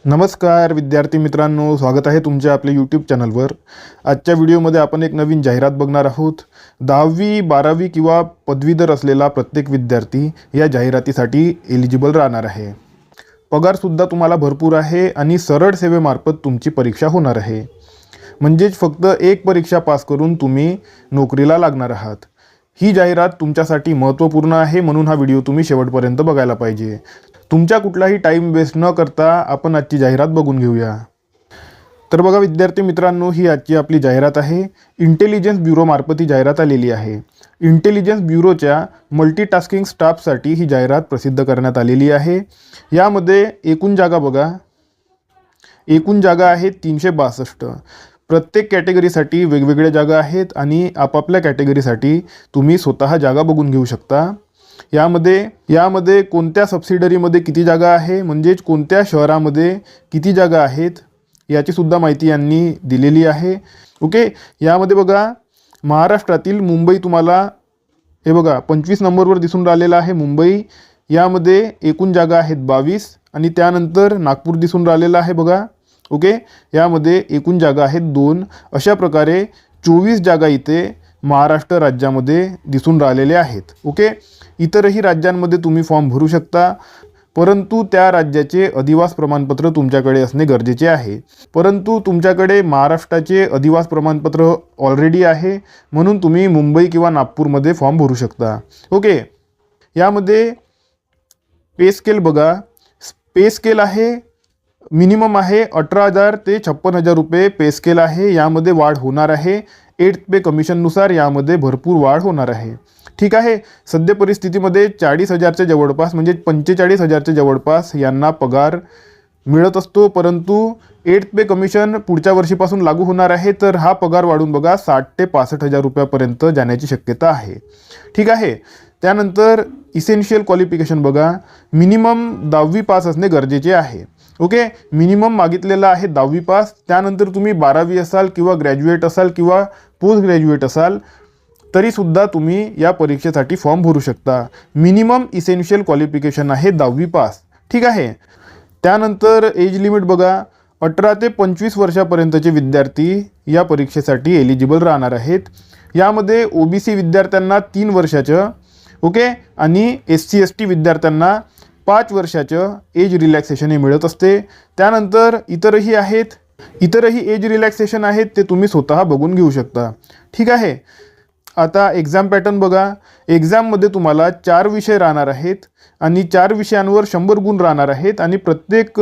नमस्कार विद्यार्थी मित्रांनो, स्वागत आहे तुमच्या आपल्या यूट्यूब चॅनलवर। आजच्या व्हिडिओमध्ये आपण एक नवीन जाहिरात बघणार आहोत। 10वी 12वी किंवा पदवीधर असलेला प्रत्येक विद्यार्थी या जाहिरातीसाठी एलिजिबल राहणार आहे। पगारसुद्धा तुम्हाला भरपूर आहे आणि सरळ सेवेमार्फत तुमची परीक्षा होणार आहे। म्हणजेच फक्त एक परीक्षा पास करून तुम्ही नोकरीला लागणार आहात। ही जाहिरात तुमच्यासाठी महत्त्वपूर्ण आहे, म्हणून हा व्हिडिओ तुम्ही शेवटपर्यंत बघायला पाहिजे। तुमचा कुठलाही टाइम वेस्ट न करता आपण आजची जाहिरात बघून घेऊया। तर बघा विद्यार्थी मित्रांनो, ही आजची आपली जाहिरात आहे। इंटेलिजन्स ब्युरो मार्फत ही जाहिरात आलेली आहे। इंटेलिजन्स ब्युरोच्या मल्टीटास्किंग स्टाफसाठी ही जाहिरात प्रसिद्ध करण्यात आलेली आहे। यामध्ये एकूण जागा बघा, एकूण जागा आहेत 362। प्रत्येक कॅटेगरीसाठी वेगवेगळ्या जागा आहेत आणि आपापल्या कॅटेगरीसाठी तुम्ही स्वतः जागा बघून घेऊ शकता। यामध्ये कोणत्या सबसिडरीमध्ये किती जागा आहे, म्हणजेच कोणत्या शहरामध्ये किती जागा आहेत याची सुद्धा माहिती यांनी दिलेली आहे। ओके, यामध्ये बघा महाराष्ट्रातील मुंबई तुम्हाला हे बघा 25 नंबरवर दिसून राहिलेला आहे मुंबई। यामध्ये एकूण जागा आहेत 22 आणि त्यानंतर नागपूर दिसून राहिलेला आहे बघा। ओके, यामध्ये एकूण जागा आहेत 2। अशा प्रकारे 24 जागा इथे महाराष्ट्र राज्यामध्ये दिसून राहिलेले आहेत। ओके, इतरही राज्यांमध्ये तुम्ही फॉर्म भरू शकता, परंतु त्या राज्याचे अधिवास प्रमाणपत्र तुमच्याकडे असणे गरजेचे आहे। परंतु तुमच्याकडे महाराष्ट्राचे अधिवास प्रमाणपत्र ऑलरेडी आहे, म्हणून तुम्ही मुंबई किंवा नागपूरमध्ये फॉर्म भरू शकता। ओके, यामध्ये पे स्केल बघा, पे स्केल आहे मिनिमम आहे 18,000 ते 56,000 रुपये पे स्केल आहे। यामध्ये वाढ होणार आहे। 8th पे कमिशननुसार यामध्ये भरपूर वाढ होणार आहे। ठीक आहे, सध्या परिस्थितीमध्ये 40,000च्या जवळपास म्हणजे 45,000च्या जवळपास यांना पगार मिळत असतो, परंतु 8th पे कमिशन पुढच्या वर्षीपासून लागू होणार आहे, तर हा पगार वाढून बघा 60,000 ते 65,000 रुपयापर्यंत जाण्याची शक्यता आहे। ठीक आहे, त्यानंतर इसेन्शियल क्वालिफिकेशन बघा, मिनिमम 10वी पास असणे गरजेचे आहे। ओके, मिनिमम मागितलेला आहे 10वी पास। त्यानंतर तुम्ही 12वी असाल किंवा ग्रॅज्युएट असाल किंवा पोस्ट ग्रॅज्युएट असाल तरीसुद्धा तुम्ही या परीक्षेसाठी फॉर्म भरू शकता। मिनिमम इसेन्शियल क्वालिफिकेशन आहे 10वी पास। ठीक आहे, त्यानंतर एज लिमिट बघा, 18 ते 25 वर्षापर्यंतचे विद्यार्थी या परीक्षेसाठी एलिजिबल राहणार आहेत। यामध्ये OBC विद्यार्थ्यांना 3 वर्षाचं, ओके, आणि SC ST विद्यार्थ्यांना 5 वर्षाचं एज रिलॅक्सेशन हे मिळत असते। त्यानंतर इतरही एज रिलॅक्सेशन आहेत, ते तुम्ही स्वतः बघून घेऊ शकता। ठीक आहे, आता एक्झाम पॅटर्न बघा, एक्झाममध्ये तुम्हाला 4 विषय राहणार आहेत आणि 4 विषयांवर 100 गुण राहणार आहेत आणि प्रत्येक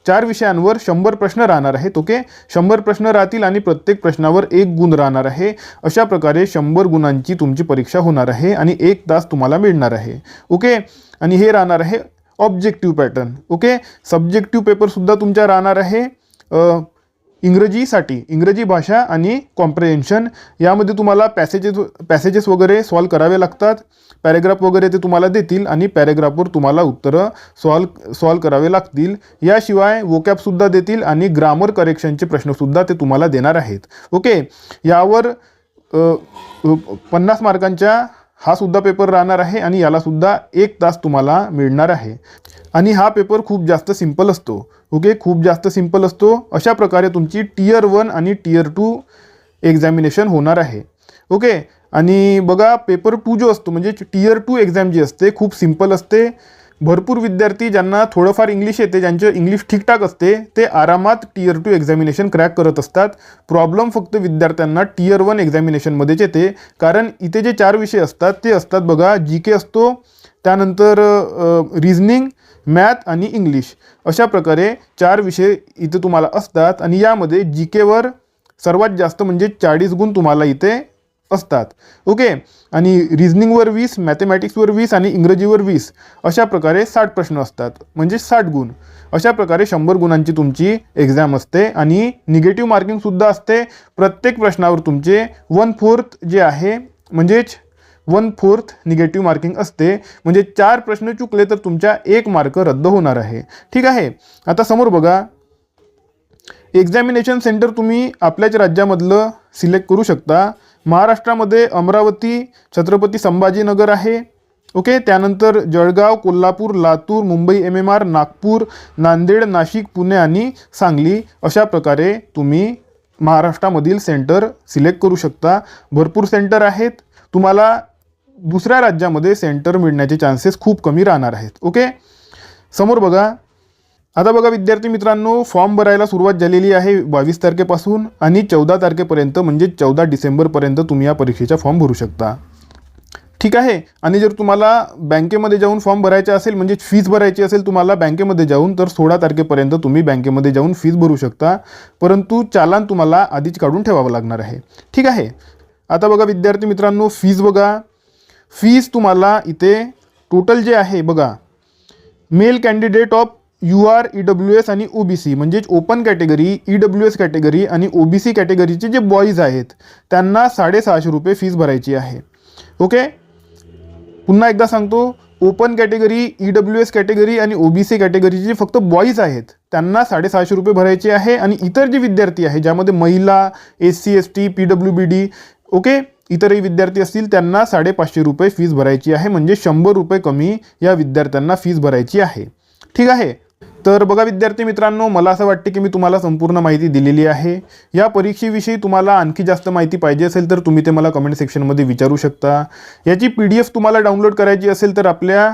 4 विषयांवर 100 प्रश्न राहणार आहेत। ओके, 100 प्रश्न राहतील आणि प्रत्येक प्रश्नावर 1 गुण राहणार आहे। अशा प्रकारे 100 गुणांची तुमची परीक्षा होणार आहे आणि 1 तास तुम्हाला मिळणार आहे। ओके, आणि हे राहणार आहे ऑब्जेक्टिव्ह पॅटर्न। ओके, सब्जेक्टिव्ह पेपरसुद्धा तुमच्या राहणार आहे इंग्रजीसाठी, इंग्रजी भाषा आणि कॉम्प्रिहेन्शन। यामध्ये तुम्हाला पॅसेजेस वगैरे सॉल्व करावे लागतात। पॅरेग्राफ वगैरे ते तुम्हाला देतील आणि पॅरेग्राफवर तुम्हाला उत्तरं सॉल्व करावे लागतील। याशिवाय वोकॅबसुद्धा देतील आणि ग्रामर करेक्शनचे प्रश्नसुद्धा ते तुम्हाला देणार आहेत। ओके, यावर 50 मार्कांचा हा सुद्धा पेपर राहणार आहे आणि यालासुद्धा 1 तास तुम्हाला मिळणार आहे आणि हा पेपर खूप जास्त सिंपल असतो। ओके, खूप जास्त सिंपल असतो। अशा प्रकारे तुमची Tier 1 आणि Tier 2 एक्झामिनेशन होणार आहे। ओके, आणि बघा पेपर 2 जो असतो म्हणजे Tier 2 एक्झाम जी असते खूप सिंपल असते। भरपूर विद्यार्थी ज्यांना थोडंफार इंग्लिश येते, ज्यांचे इंग्लिश ठीकठाक असते, ते आरामात Tier 2 एक्झामिनेशन क्रॅक करत असतात। प्रॉब्लेम फक्त विद्यार्थ्यांना Tier 1 एक्झामिनेशनमध्येच येते, कारण इथे जे 4 विषय असतात ते असतात बघा, GK असतो, त्यानंतर रिझनिंग, मॅथ आणि इंग्लिश। अशा प्रकारे 4 विषय इथे तुम्हाला असतात आणि यामध्ये GKवर सर्वात जास्त म्हणजे 40 गुण तुम्हाला इथे असतात। ओके, आणि रिझनिंगवर 20, मॅथमॅटिक्सवर 20 आणि इंग्रजीवर 20, अशा प्रकारे 60 प्रश्न असतात म्हणजे 60 गुण। अशा प्रकारे 100 गुणांची तुमची एक्झाम असते आणि निगेटिव्ह मार्किंगसुद्धा असते। प्रत्येक प्रश्नावर तुमचे 1/4 जे आहे म्हणजेच 1/4 निगेटिव्ह मार्किंग असते, म्हणजे 4 प्रश्न चुकले तर तुमच्या 1 मार्क रद्द होणार आहे। ठीक आहे, आता समोर बघा, एक्झामिनेशन सेंटर तुम्ही आपल्याच राज्यामधलं सिलेक्ट करू शकता। महाराष्ट्रामध्ये अमरावती, छत्रपती संभाजीनगर आहे, ओके, त्यानंतर जळगाव, कोल्हापूर, लातूर, मुंबई MMR, नागपूर, नांदेड, नाशिक, पुणे आणि सांगली अशा प्रकारे तुम्ही महाराष्ट्रामधील सेंटर सिलेक्ट करू शकता. भरपूर सेंटर आहेत. तुम्हाला दुसऱ्या राज्यामध्ये सेंटर मिळण्याचे चान्सेस खूप कमी राहणार आहेत. ओके, समोर बघा. आता बघा विद्यार्थी मित्रांनो, फॉर्म भरायला सुरुवात झालेली आहे 22 तारखेपासून आणि 14 तारखेपर्यंत म्हणजे 14 डिसेंबरपर्यंत तुम्ही या परीक्षेचा फॉर्म भरू शकता. ठीक आहे. आणि जर तुम्हाला बँकेमध्ये जाऊन फॉर्म भरायचा असेल म्हणजे फीस भरायची असेल तुम्हाला बँकेमध्ये जाऊन, तर 16 तारखेपर्यंत तुम्ही बँकेमध्ये जाऊन फीस भरू शकता. परंतु चालान तुम्हाला आधीच काढून ठेवावं लागणार आहे. ठीक आहे. आता बघा विद्यार्थी मित्रांनो, फीस बघा. फीस तुम्हाला इथे टोटल जे आहे बघा, mail candidate of UR, EWS आणि OBC म्हणजेच ओपन कॅटेगरी, EWS कॅटेगरी आणि OBC कॅटेगरीचे जे बॉईज आहेत त्यांना 650 रुपये फीस भरायची आहे. ओके, पुन्हा एकदा सांगतो, ओपन कॅटेगरी, EWS कॅटेगरी आणि OBC कॅटेगरीचे फक्त बॉईज आहेत त्यांना 650 रुपये भरायचे आहे. आणि इतर जे विद्यार्थी आहे ज्यामध्ये महिला, SC ST, PWBD, ओके, इतरही विद्यार्थी असतील त्यांना 550 रुपये फीस भरायची आहे. म्हणजे 100 रुपये कमी या विद्यार्थ्यांना फीस भरायची आहे. ठीक आहे. तर बघा विद्यार्थी मित्रांनो, मला असं वाटते की मी तुम्हाला संपूर्ण माहिती दिलेली आहे. या परीक्षेविषयी तुम्हाला आणखी जास्त माहिती पाहिजे असेल तर तुम्ही ते मला कमेंट सेक्शनमध्ये विचारू शकता. याची PDF तुम्हाला डाउनलोड करायची असेल तर आपल्या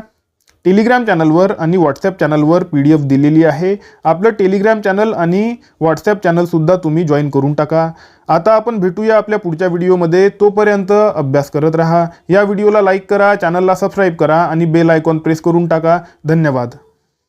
टेलिग्राम चॅनलवर आणि व्हॉट्सॲप चॅनलवर PDF दिलेली आहे. आपलं टेलिग्राम चॅनल आणि व्हॉट्सॲप चॅनलसुद्धा तुम्ही जॉईन करून टाका. आता आपण भेटूया आपल्या पुढच्या व्हिडिओमध्ये. तोपर्यंत अभ्यास करत राहा. या व्हिडिओला लाईक करा, चॅनलला सबस्क्राईब करा आणि बेल आयकॉन प्रेस करून टाका. धन्यवाद.